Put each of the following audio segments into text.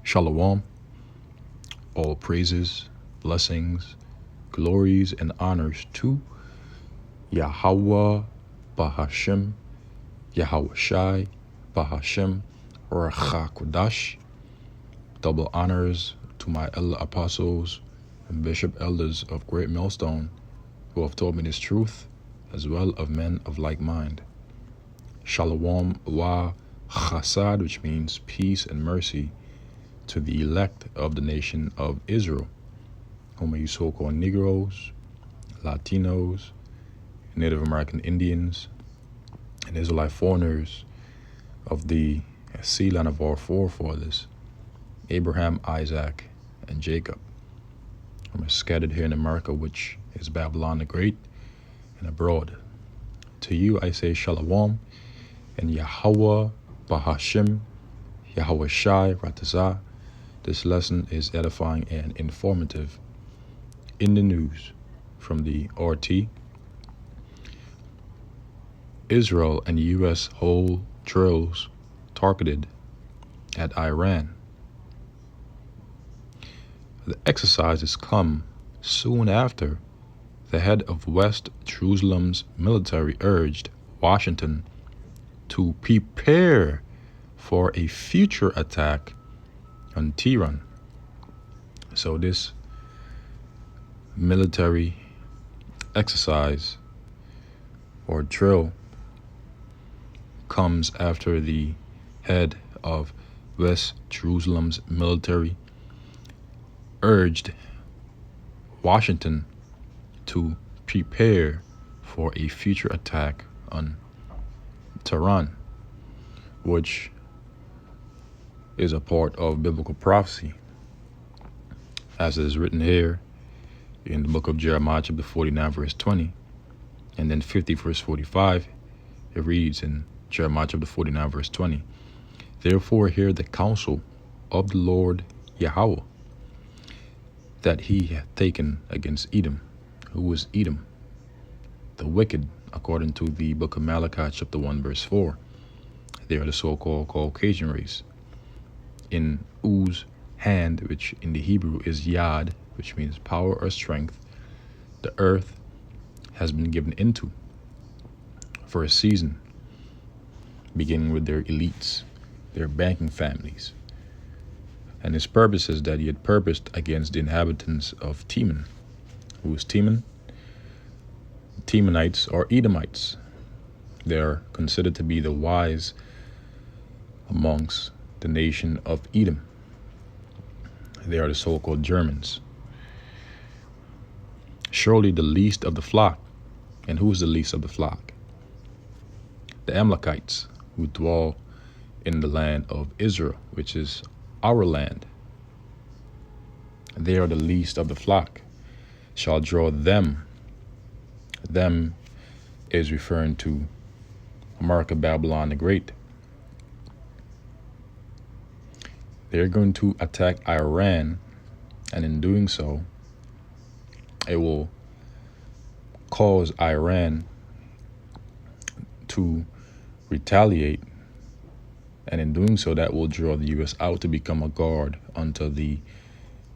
Shalom, all praises, blessings, glories, and honors to Yahweh Bahashem, Yahweh Shai Bahashem, Racha Kodash. Double honors to my elder apostles and bishop elders of Great Millstone who have taught me this truth, as well of men of like mind. Shalom wa chasad, which means peace and mercy, to the elect of the nation of Israel, whom you so-called Negroes, Latinos, Native American Indians, and Israelite foreigners of the sea line of our forefathers, Abraham, Isaac, and Jacob, whom are scattered here in America, which is Babylon the Great, and abroad. To you I say Shalom, and Yahweh Bahashem, Yahweh Shai Ratazah. This lesson is edifying and informative. In the news from the RT, Israel and U.S. hold drills targeted at Iran. The exercises come soon after the head of West Jerusalem's military urged Washington to prepare for a future attack on Tehran. So this military exercise or drill comes after the head of West Jerusalem's military urged Washington to prepare for a future attack on Tehran, which is a part of biblical prophecy, as it is written here in the book of Jeremiah, chapter 49, verse 20, and then 50, verse 45. It reads in Jeremiah, chapter 49, verse 20, "Therefore hear the counsel of the Lord Yahweh, that he hath taken against Edom." Who is Edom? The wicked, according to the book of Malachi, chapter 1, verse 4. They are the so-called Caucasian race. In Uz hand, which in the Hebrew is Yad, which means power or strength, the earth has been given into for a season, beginning with their elites, their banking families. And his purpose is that he had purposed against the inhabitants of Teman. Who is Teman? Temanites are Edomites. They are considered to be the wise amongst the nation of Edom. They are the so-called Germans. Surely the least of the flock. And who is the least of the flock? The Amalekites, who dwell in the land of Israel, which is our land. They are the least of the flock. Shall draw them. Them is referring to America, Babylon the Great. They're going to attack Iran, and in doing so, it will cause Iran to retaliate, and in doing so, that will draw the U.S. out to become a guard unto the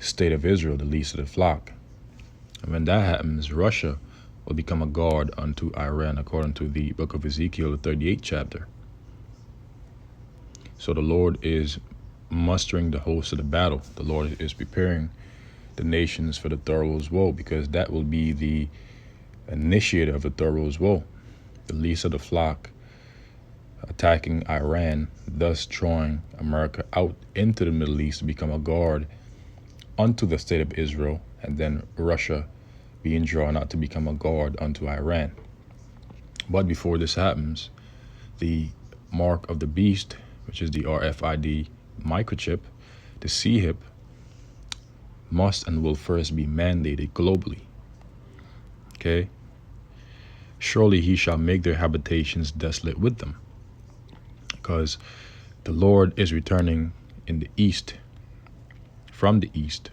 state of Israel, the least of the flock. And when that happens, Russia will become a guard unto Iran, according to the book of Ezekiel, the 38th chapter. So the Lord is mustering the host of the battle. The Lord is preparing the nations for the thorough's woe, because that will be the initiator of the thorough's woe, the least of the flock attacking Iran, thus drawing America out into the Middle East to become a guard unto the state of Israel, and then Russia being drawn out to become a guard unto Iran. But before this happens, the mark of the beast, which is the RFID microchip, the CHIP, must and will first be mandated globally. Okay? Surely he shall make their habitations desolate with them. Because the Lord is returning in the east, from the east.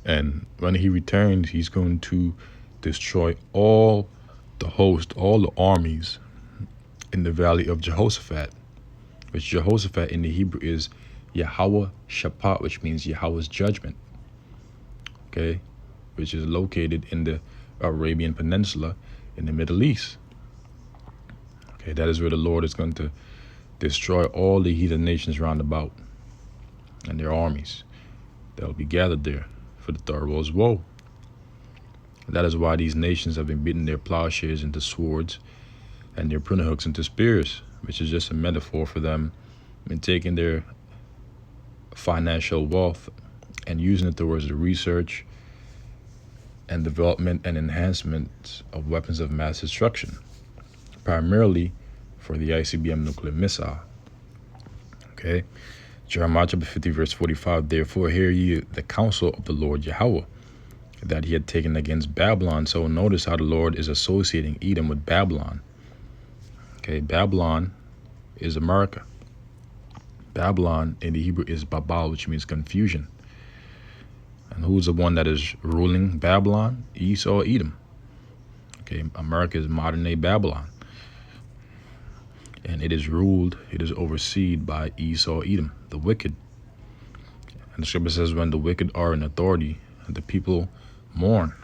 And when he returns, he's going to destroy all the host, all the armies in the valley of Jehoshaphat, which Jehoshaphat in the Hebrew is Yahweh Shaphat, which means Yahweh's judgment, okay, which is located in the Arabian Peninsula in the Middle East. Okay, that is where the Lord is going to destroy all the heathen nations round about and their armies that will be gathered there for the third world's woe. That is why these nations have been beating their plowshares into swords and their pruning hooks into spears, which is just a metaphor for them in taking their financial wealth and using it towards the research and development and enhancement of weapons of mass destruction, primarily for the ICBM nuclear missile. Okay, Jeremiah chapter 50 verse 45, therefore hear ye the counsel of the Lord Yahweh, that he had taken against Babylon. So notice how the Lord is associating Edom with Babylon. Okay, Babylon is America. Babylon in the Hebrew is Babal, which means confusion. And who's the one that is ruling Babylon? Esau, Edom. Okay, America is modern day Babylon. And it is overseen by Esau, Edom, the wicked. And the scripture says when the wicked are in authority, the people mourn.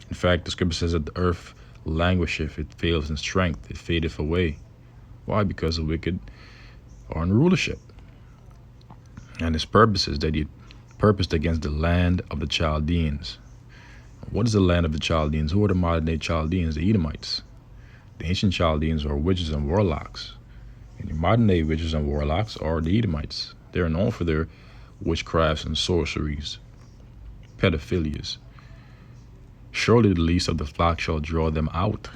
In fact, the scripture says that the earth languisheth, it fails in strength, it fadeth away. Why? Because the wicked are in rulership. And his purpose is that he purposed against the land of the Chaldeans. What is the land of the Chaldeans? Who are the modern day Chaldeans? The Edomites. The ancient Chaldeans are witches and warlocks. And the modern day witches and warlocks are the Edomites. They are known for their witchcrafts and sorceries, pedophilias. Surely the least of the flock shall draw them out.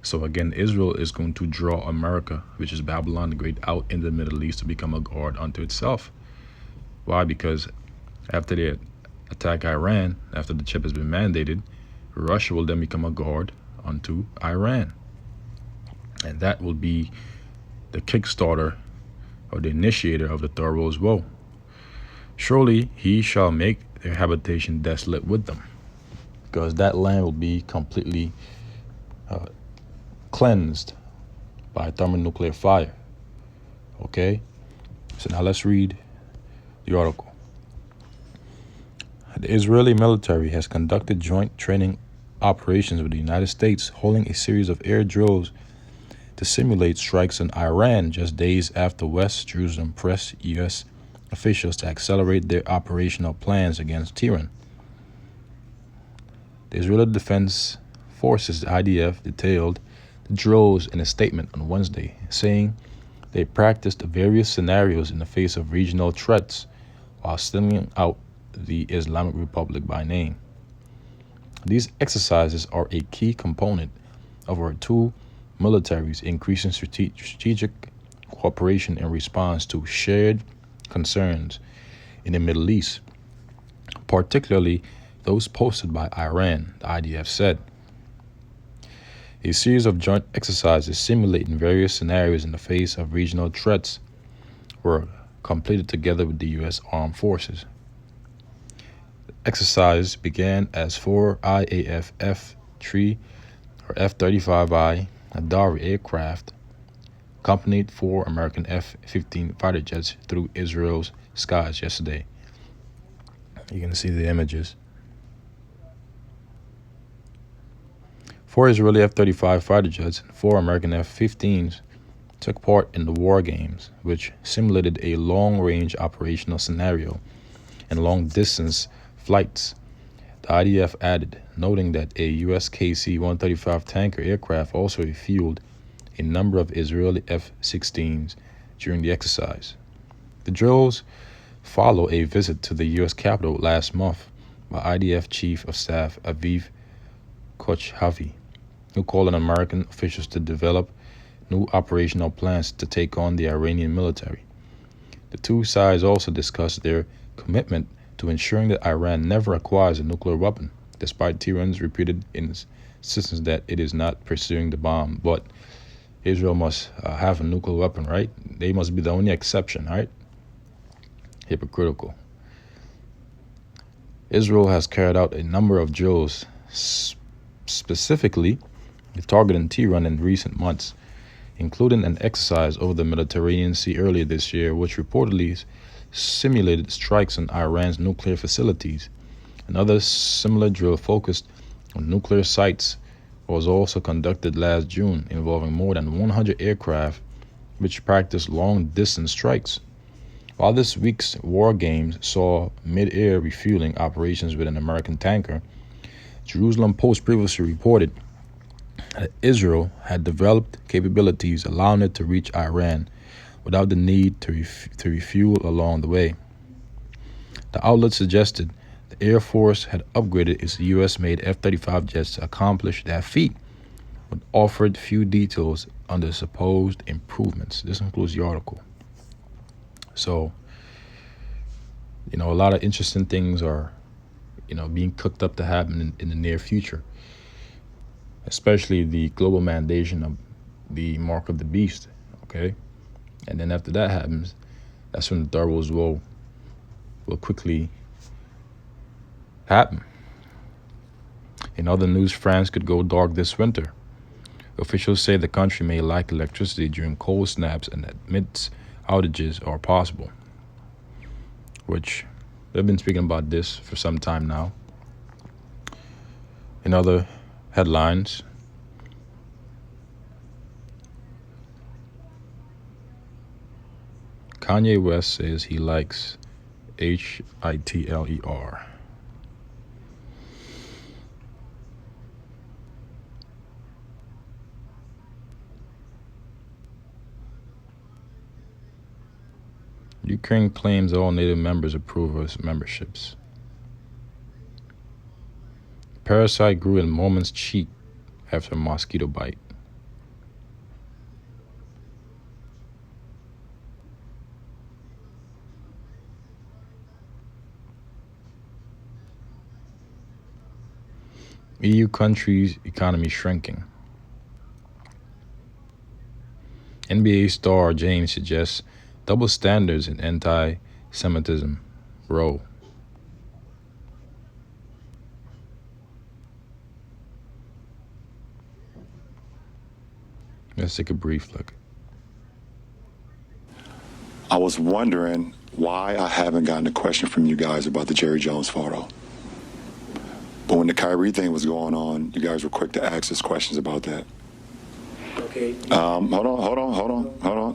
So again, Israel is going to draw America, which is Babylon the Great, out in the Middle East to become a guard unto itself. Why? Because after they attack Iran, after the chip has been mandated, Russia will then become a guard unto Iran. And that will be the kickstarter or the initiator of the third world's woe. Surely he shall make their habitation desolate with them, because that land will be completely cleansed by thermonuclear fire. Okay, so now let's read the article. The Israeli military has conducted joint training operations with the United States, holding a series of air drills to simulate strikes on Iran just days after West Jerusalem pressed U.S. officials to accelerate their operational plans against Tehran. The Israeli Defense Forces, the IDF, detailed the drills in a statement on Wednesday, saying they practiced various scenarios in the face of regional threats while singling out the Islamic Republic by name. These exercises are a key component of our two militaries increasing strategic cooperation in response to shared concerns in the Middle East, particularly those posted by Iran, the IDF said. A series of joint exercises simulating various scenarios in the face of regional threats were completed together with the U.S. Armed Forces. The exercise began as 4 IAF F-3 or F-35I Adari aircraft accompanied 4 American F-15 fighter jets through Israel's skies yesterday. You can see the images. 4 Israeli F-35 fighter jets and 4 American F-15s took part in the war games, which simulated a long-range operational scenario and long-distance flights, the IDF added, noting that a U.S. KC-135 tanker aircraft also refueled a number of Israeli F-16s during the exercise. The drills follow a visit to the U.S. Capitol last month by IDF Chief of Staff Aviv Kochavi, who called on American officials to develop new operational plans to take on the Iranian military. The two sides also discussed their commitment to ensuring that Iran never acquires a nuclear weapon, despite Tehran's repeated insistence that it is not pursuing the bomb. But Israel must have a nuclear weapon, right? They must be the only exception, right? Hypocritical. Israel has carried out a number of drills specifically targeting Tehran in recent months, including an exercise over the Mediterranean Sea earlier this year, which reportedly simulated strikes on Iran's nuclear facilities. Another similar drill focused on nuclear sites was also conducted last June, involving more than 100 aircraft, which practiced long-distance strikes. While this week's war games saw mid-air refueling operations with an American tanker, Jerusalem Post previously reported that Israel had developed capabilities allowing it to reach Iran without the need to refuel along the way. The outlet suggested the Air Force had upgraded its U.S.-made F-35 jets to accomplish that feat, but offered few details on the supposed improvements. This includes the article. So, a lot of interesting things are, being cooked up to happen in the near future, especially the global mandation of the mark of the beast, okay? And then after that happens, that's when the Third World War will quickly happen. In other news, France could go dark this winter. Officials say the country may lack electricity during cold snaps and admits outages are possible, which they've been speaking about this for some time now. In other headlines, Kanye West says he likes Hitler. Ukraine claims all native members approve of its memberships. Parasite grew in woman's cheek after a mosquito bite. EU countries' economy shrinking. NBA star James suggests double standards in anti-Semitism. Roe. Let's take a brief look. I was wondering why I haven't gotten a question from you guys about the Jerry Jones photo. But when the Kyrie thing was going on, you guys were quick to ask us questions about that. Okay. Hold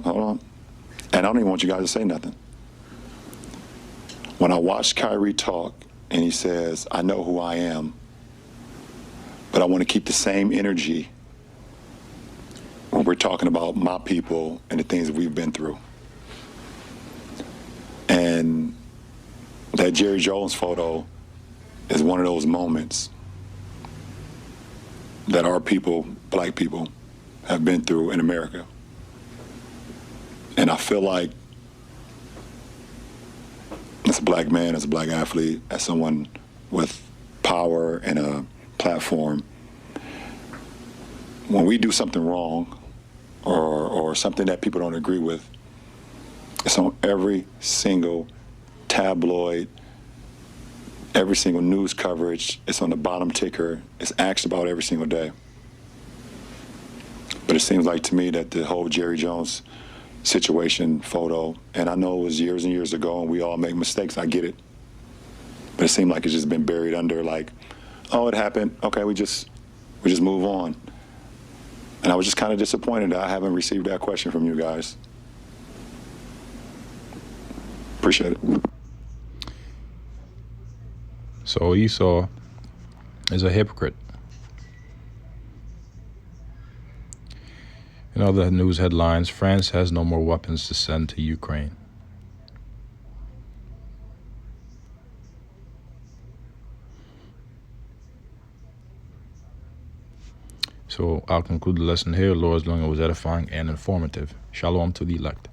on. And I don't even want you guys to say nothing. When I watched Kyrie talk and he says, I know who I am, but I want to keep the same energy when we're talking about my people and the things that we've been through. And that Jerry Jones photo is one of those moments that our people, black people, have been through in America. And I feel like as a black man, as a black athlete, as someone with power and a platform, when we do something wrong or something that people don't agree with, it's on every single tabloid, every single news coverage. It's on the bottom ticker. It's asked about every single day. But it seems like to me that the whole Jerry Jones situation photo, and I know it was years and years ago and we all make mistakes, I get it. But it seemed like it's just been buried under like, oh, it happened. Okay, we just move on. And I was just kind of disappointed that I haven't received that question from you guys. Appreciate it. So Esau is a hypocrite. In other news headlines, France has no more weapons to send to Ukraine. So I'll conclude the lesson here. Lord's willing, it was edifying and informative. Shalom to the elect.